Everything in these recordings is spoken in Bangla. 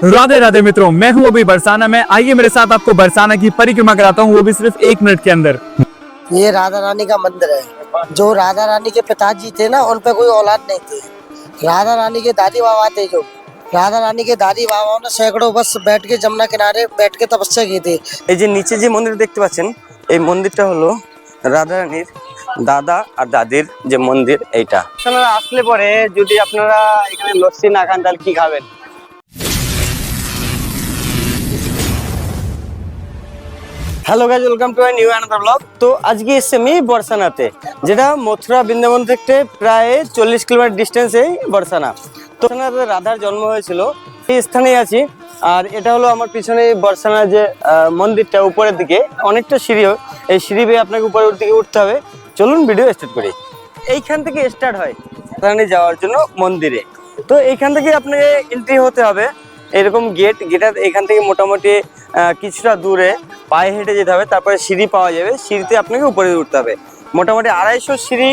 राधे राधे मित्रों, मैं हूं अभी बरसाना में। आइए मेरे साथ आपको बरसाना की परिक्रमा कराता हूं, वो भी सिर्फ 1 मिनट के अंदर। ये राधा रानी का मंदिर है। जो राधा रानी के पिताजी थे ना, उन पे कोई औलाद नहीं थी। राधा रानी के दादी बाबा थे। जो राधा रानी के दादी बाबाओं ने सैकड़ों बस बैठ के जमुना किनारे बैठ के तपस्या की थी। এই যে নিচে যে মন্দির দেখতে পাচ্ছেন, এই মন্দিরটা হলো রাধারানীর দাদা আর দাদির যে মন্দির এইটা। আপনারা আসলে পরে যদি আপনারা এখানে লস্যি না খান তাহলে কি খাবেন? Hello guys, welcome to new another blog. তো আজকে এসছি আমি বরসানাতে, যেটা মথুরা বৃন্দাবন থেকে প্রায় 40 কিলোমিটার ডিস্টেন্সে বরসানা। তো এখানে রাধার জন্ম হয়েছিল, এই স্থানেই আছি। আর এটা হলো আমার পিছনে বরসানা যে মন্দিরটা, উপরের দিকে অনেকটা সিঁড়ি, এই সিঁড়ি বেয়ে আপনাকে উপরের দিকে উঠতে হবে। চলুন ভিডিও স্টার্ট করি। এইখান থেকে স্টার্ট হয় রাধারানী যাওয়ার জন্য মন্দিরে। তো এইখান থেকে আপনাকে এন্ট্রি হতে হবে, এরকম গেটের এখান থেকে মোটামুটি কিছুটা দূরে পায়ে হেঁটে যেতে হবে, তারপরে সিঁড়ি পাওয়া যাবে। সিঁড়িতে আপনাকে উপরে উঠতে হবে, মোটামুটি 250 সিঁড়ি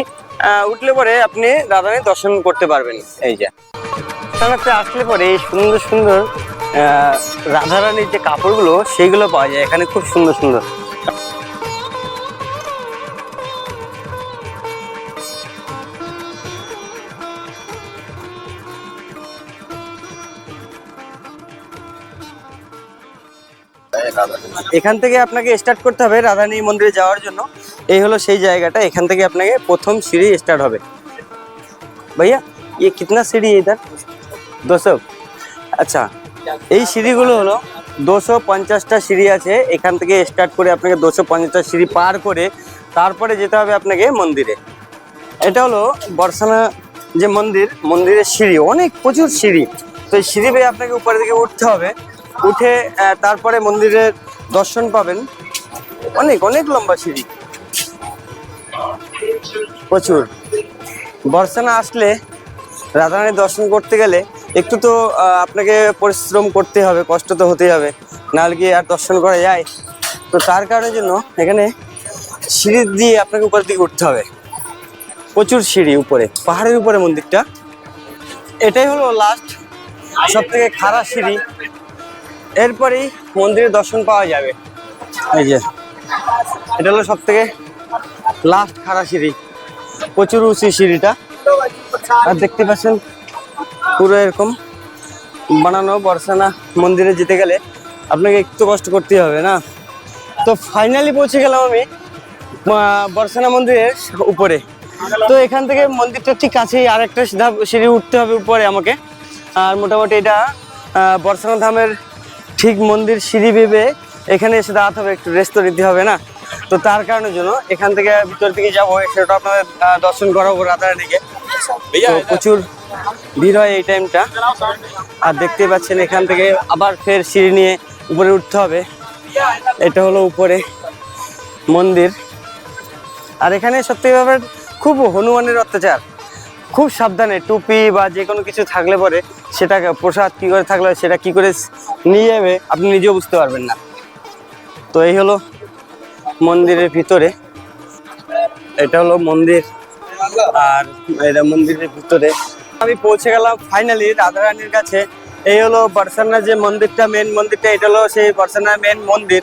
উঠলে পরে আপনি রাধারানী দর্শন করতে পারবেন। এই যে রাস্তাতে আসলে পরে এই সুন্দর সুন্দর রাধারানীর যে কাপড়গুলো সেইগুলো পাওয়া যায় এখানে, খুব সুন্দর সুন্দর। এখান থেকে আপনাকে স্টার্ট করতে হবে রাধারানী মন্দিরে যাওয়ার জন্য। এই হলো সেই জায়গাটা, এখান থেকে আপনাকে প্রথম সিঁড়ি স্টার্ট হবে। ভাইয়া ये कितना सीढ़ी है इधर? 200। আচ্ছা, এই সিঁড়িগুলো হলো 250টা সিঁড়ি আছে। এখান থেকে স্টার্ট করে আপনাকে 250টা সিঁড়ি পার করে তারপরে যেতে হবে আপনাকে মন্দিরে। এটা হলো বরসানা যে মন্দিরের সিঁড়ি, অনেক প্রচুর সিঁড়ি। তো এই সিঁড়ি বেয়ে আপনাকে উপরের দিকে উঠতে হবে, উঠে তারপরে মন্দিরের দর্শন পাবেন। অনেক অনেক লম্বা সিঁড়ি, প্রচুর। বরসানা আসলে রাধারানীর দর্শন করতে গেলে একটু তো আপনাকে পরিশ্রম করতে হবে, কষ্ট তো হতেই হবে, নাহলে কি আর দর্শন করা যায়? তো তার কারণের জন্য এখানে সিঁড়ি দিয়ে আপনাকে উপরের দিকে উঠতে হবে। প্রচুর সিঁড়ি উপরে, পাহাড়ের উপরে মন্দিরটা। এটাই হলো লাস্ট সব থেকে খারাপ সিঁড়ি, এরপরেই মন্দিরের দর্শন পাওয়া যাবে। এই যে এটা হলো সব থেকে লাস্ট খারাপ সিঁড়ি, প্রচুর উঁচু সিঁড়িটা। আর দেখতে পাচ্ছেন পুরো এরকম বানানো। বরসানা মন্দিরে যেতে গেলে আপনাকে একটু কষ্ট করতে হবে না। তো ফাইনালি পৌঁছে গেলাম আমি বরসানা মন্দিরের উপরে। তো এখান থেকে মন্দিরটা ঠিক কাছেই আরেকটা সিধা সিঁড়ি উঠতে হবে উপরে আমাকে। আর মোটামুটি এটা বরসানা ধামের ঠিক মন্দির সিঁড়ি ভেবে এখানে এসে দাঁড়াতে হবে, একটু রেস্ট তো নিতে হবে না। তো তার কারণের জন্য এখান থেকে ভিতর দিকে যাবো, সেটা আপনাদের দর্শন করাবো রাধারানীকে। তো প্রচুর ভিড় হয় এই টাইমটা। আর দেখতে পাচ্ছেন এখান থেকে আবার ফের সিঁড়ি নিয়ে উপরে উঠতে হবে। এটা হলো উপরে মন্দির। আর এখানে সত্যি ব্যাপার খুব হনুমানের অত্যাচার, খুব সাবধানে টুপি বা যে কোনো কিছু থাকলে পরে সেটা প্রসাদ কী করে থাকলে সেটা কি করে নিয়ে যাবে আপনি নিজেও বুঝতে পারবেন না। তো এই হলো মন্দিরের ভিতরে, এটা হলো মন্দির। আর এটা মন্দিরের ভিতরে আমি পৌঁছে গেলাম ফাইনালি রাধারানীর কাছে। এই হলো বরসানা যে মন্দিরটা, মেন মন্দিরটা, এটা হলো সেই বরসানার মেন মন্দির।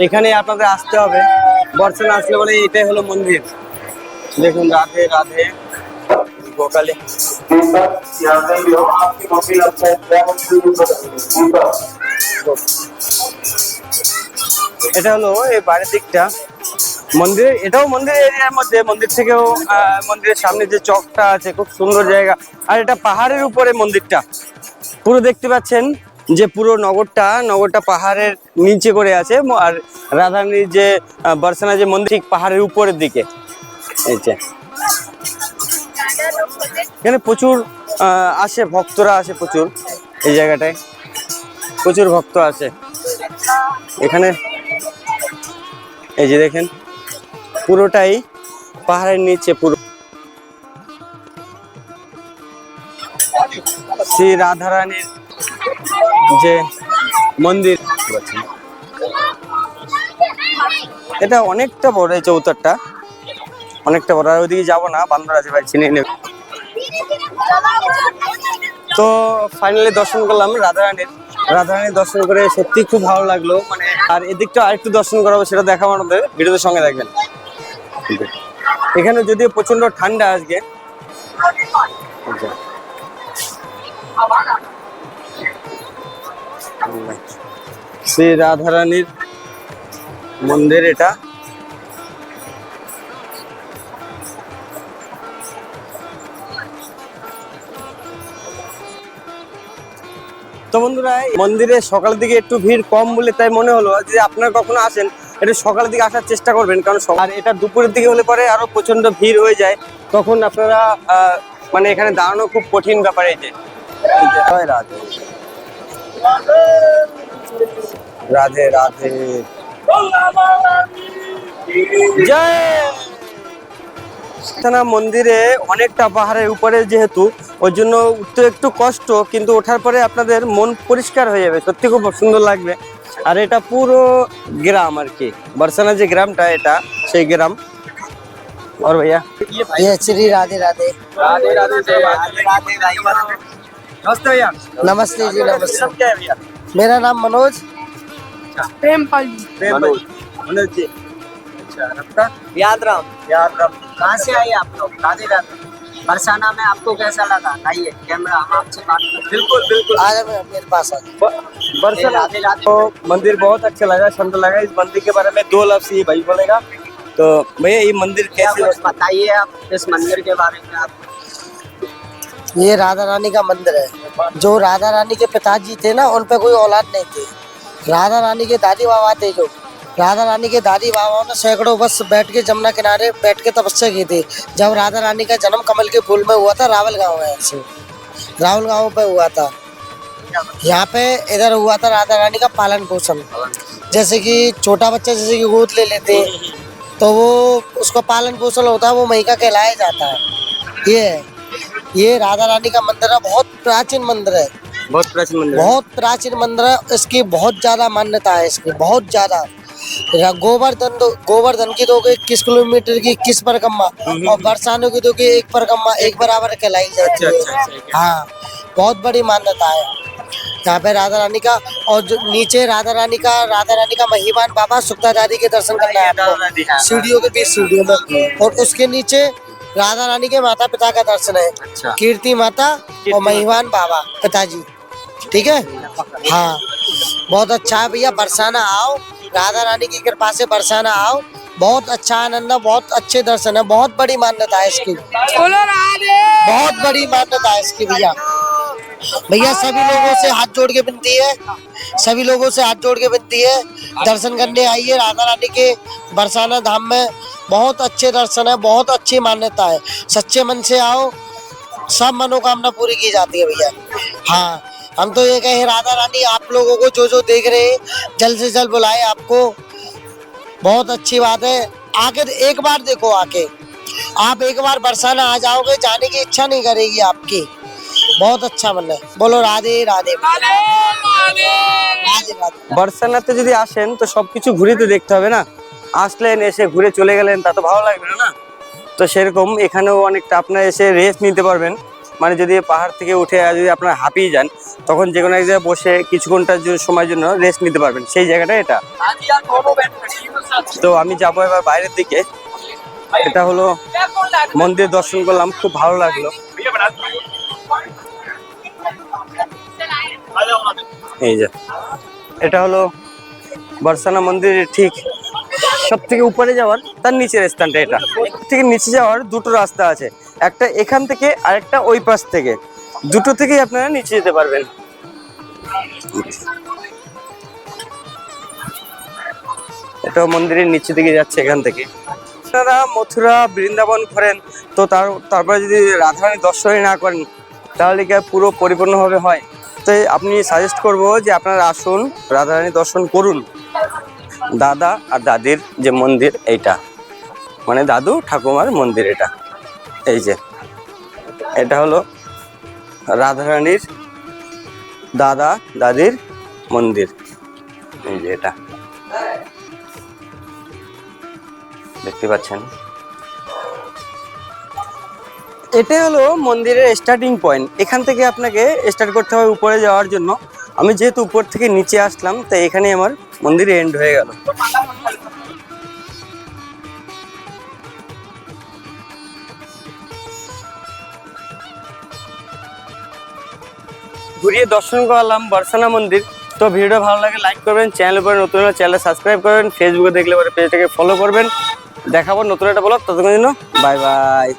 এখানে আপনাদের আসতে হবে, বরসানা আসলে বলে এটাই হলো মন্দির। দেখুন, রাধে রাধে গোকালে। এটা হলো এই বাইরের দিকটা মন্দির, এটাও মন্দির এরিয়ার মধ্যে। মন্দির থেকেও মন্দিরের সামনে যে চকটা আছে, খুব সুন্দর জায়গা। আর এটা পাহাড়ের উপরে মন্দিরটা, পুরো দেখতে পাচ্ছেন যে পুরো নগরটা পাহাড়ের নিচে করে আছে। আর রাধারানীর যে বরসানা যে মন্দির ঠিক পাহাড়ের উপরের দিকে। এই যে এখানে প্রচুর আসে, ভক্তরা আসে প্রচুর। এই জায়গাটায় প্রচুর ভক্ত আসে এখানে। এই যে দেখেন পুরোটাই পাহাড়ের নিচে, পুরো শ্রী রাধারানীর যে মন্দির। এটা অনেকটা বড়, এই চৌতারটা অনেকটা বড়। আর ওইদিকে যাবো না, বান্দর আছে ভাই, চিনে নেবে। তো ফাইনালি দর্শন করলাম রাধারানীর দর্শন করে সত্যি খুব ভালো লাগলো। মানে আর এদিকটা আরেকটু দর্শন করাবো, সেটা দেখাবো আমাদের ভিডিওতে, সঙ্গে দেখবেন। এখানে যদিও প্রচন্ড ঠান্ডা আজকে। শ্রী রাধারানীর মন্দির এটা। তো বন্ধুরা, মন্দিরে সকালের দিকে একটু ভিড় কম বলে তাই মনে হলো যে আপনারা কখনো আসেন একটু সকালের দিকে আসার চেষ্টা করবেন, কারণ আর এটা দুপুরের দিকে হলে পরে আরো প্রচন্ড ভিড় হয়ে যায়, তখন আপনারা মানে এখানে দাঁড়ানো খুব কঠিন ব্যাপার। এই যে জয় রাধে রাধে রাধে জয়। মন্দিরে অনেকটা পাহাড়ের উপরে যেহেতু, ওই জন্য উঠতে একটু কষ্ট, কিন্তু ওঠার পরে আপনাদের মন পরিষ্কার হয়ে যাবে, সত্যি খুব সুন্দর লাগবে। আর এটা পুরো গ্রাম আর কি, বরসানা যে গ্রামটা এটা সেই গ্রাম। और भैया ये श्री राधे राधे। राधे राधे नमस्ते भैया। नमस्ते जी, नमस्ते। सब क्या है भैया? मेरा नाम मनोज। प्रेमपाल मनोज जी। अच्छा, आपका? याद राम। यादराम। कहाँ से आए आप लोग? राधे राधे। बरसाना में आपको कैसा लगा? आइए कैमरा, हम आपसे बात करते बिल्कुल बिल्कुल। आज मेरे पास आ बरसाना राधे राधे। तो मंदिर बहुत अच्छा लगा, सुंदर लगा। इस मंदिर के बारे में 2 लफ्ज ही भाई बोलेगा। तो भैया ये मंदिर क्या कैसे? कुछ बताइए आप इस मंदिर के बारे में। आप ये राधा रानी का मंदिर है। जो राधा रानी के पिताजी थे ना, उन पे कोई औलाद नहीं थी। राधा रानी के दादी बाबा थे, जो राधा रानी के दादी बाबाओं ने सैकड़ों वर्ष बैठ के जमुना किनारे बैठ के तपस्या की थी। जब राधा रानी का जन्म कमल के फूल में हुआ था, रावल गांव है ऐसे, रावल गांव पे हुआ था। यहाँ पे इधर हुआ था राधा रानी का पालन पोषण। जैसे कि छोटा बच्चा जैसे कि गोद ले लेते, तो वो उसका पालन पोषण होता है, वो महिका कहलाया जाता है। ये राधा रानी का मंदिर है, बहुत प्राचीन मंदिर है, बहुत प्राचीन मंदिर है। बहुत प्राचीन मंदिर है। इसकी बहुत ज्यादा मान्यता है, इसकी बहुत ज्यादा। गोवर्धन की दोगे 21 किलोमीटर की 21 परिक्रमा, और बरसाने की दोगे 1 परिक्रमा 1 बराबर कहलाई जाती है। हाँ, बहुत बड़ी मान्यता है यहाँ पे राधा रानी का। और जो नीचे राधा रानी का महिमान बाबा सुक्ता दादी के दर्शन करना है आपको, सीढ़ियों के बीच सीढ़ियों में। और उसके नीचे राधा रानी के माता पिता का दर्शन है, कीर्ति माता और महिमान बाबा पिताजी। ठीक है, हाँ, बहुत अच्छा है भैया। बरसाना आओ, राधा रानी की कृपा से बरसाना आओ, बहुत अच्छा आनंद है, बहुत अच्छे दर्शन है, बहुत बड़ी मान्यता है इसकी, बहुत बड़ी मान्यता है इसकी भैया। भैया सभी लोगों से हाथ जोड़ के विनती है, सभी लोगों से हाथ जोड़ के विनती है, दर्शन करने आइए राधा रानी के बरसाना धाम में। बहुत अच्छे दर्शन है, बहुत अच्छी मान्यता है। सच्चे मन से आओ, सब मनोकामना पूरी की जाती है भैया। हाँ, हम तो ये कहे राधा रानी आप लोगों को जो देख रहे हैं, जल्द से जल्द बुलाए आपको। बहुत अच्छी बात है, आके एक बार देखो, आके आप एक बार बरसाना आ जाओगे, जाने की इच्छा नहीं करेगी आपकी। बहुत अच्छा मन है। बोलो राधे राधे राधे राधे। বর্ষানাতে যদি আসেন তো সবকিছু ঘুরে তো দেখতে হবে না, আসলেন এসে ঘুরে চলে গেলেন তা তো ভালো লাগবে না। তো সেরকম এখানেও অনেকটা আপনার এসে রেস্ট নিতে পারবেন। মানে যদি পাহাড় থেকে উঠে যদি আপনার হাঁপিয়ে যান, তখন যে কোনো এক জায়গায় বসে কিছু ঘন্টার সময়ের জন্য রেস্ট নিতে পারবেন, সেই জায়গাটা এটা। তো আমি যাবো এবার বাইরের দিকে। এটা হলো মন্দির দর্শন করলাম, খুব ভালো লাগলো। এই যে এটা হলো বরসানা মন্দিরের ঠিক সব থেকে উপরে যাওয়ার তার নিচের স্থানটা। এটা থেকে নিচে যাওয়ার 2টো রাস্তা আছে, একটা এখান থেকে আর একটা ওই পাশ থেকে, দুটো থেকেই আপনারা নিচে যেতে পারবেন। এটাও মন্দিরের নিচে দিকে যাচ্ছে এখান থেকে। আপনারা মথুরা বৃন্দাবন করেন তো তারপরে যদি রাধারানী দর্শনই না করেন তাহলে কি পুরো পরিপূর্ণভাবে হয়? তো আপনি সাজেস্ট করব যে আপনারা আসুন, রাধারানী দর্শন করুন। দাদা আর দাদির যে মন্দির এইটা, মানে দাদু ঠাকুমার মন্দির এটা। এই যে এটা হলো রাধারানীর দাদা দাদির মন্দির। এই যে এটা দেখতে পাচ্ছেন। এটাই হলো মন্দিরের স্টার্টিং পয়েন্ট। এখান থেকে আপনাকে স্টার্ট করতে হবে উপরে যাওয়ার জন্য। আমি যেহেতু উপর থেকে নিচে আসলাম, তাই এখানে আমার মন্দির এন্ড হয়ে গেল। ঘুরিয়ে দর্শন করলাম বর্ষানা মন্দির। তো ভিডিওটা ভালো লাগে লাইক করবেন, চ্যানেল উপরে নতুন হলে চ্যানেল সাবস্ক্রাইব করবেন, ফেসবুকে দেখলে পরে পেজটাকে ফলো করবেন। দেখাবো নতুন একটা ব্লগ, ততক্ষণ জন্য বাই বাই।